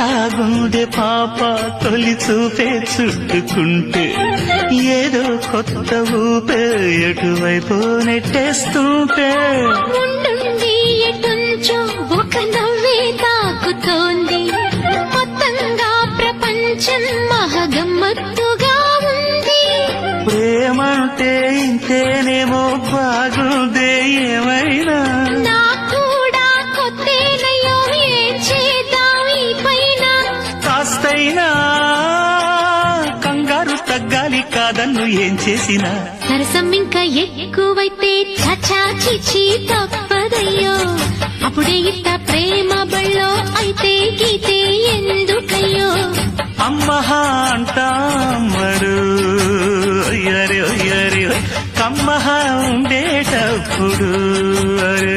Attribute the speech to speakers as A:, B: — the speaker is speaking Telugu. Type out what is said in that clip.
A: ఎట్టాగుండే పాప తొలి చూపే చుట్టుకుంటే ఏదో కొత్త ఊపే ఎటువైపు నెట్టేస్తుంటే
B: ఉండుండి ఎటుంచో ఒక నవ్వే తాకుతోంది మొత్తంగా ప్రపంచం మహగమ్మత్తుగా ఉంది
A: ప్రేమంటే ఇంతేనేమో బాగుందే ఏమైనా
B: నాకు కూడా కొత్తేనయ్యో ఏం చేద్దాం ఈ పైన
A: కాస్తైనా కంగారు తగ్గాలి కాదన్ను ఏం చేసినా
B: సరసం ఇంకా ఎక్కువైతే చచా చిచి తప్పదయ్యో అప్పుడే ఇట్ట ప్రేమ బళ్ళో అయితే గీతే ఎందుకయ్యో
A: అమ్మహా అంటామరు అయ్యరే అయ్యరే కమ్మహా ఉండేటప్పుడు అరే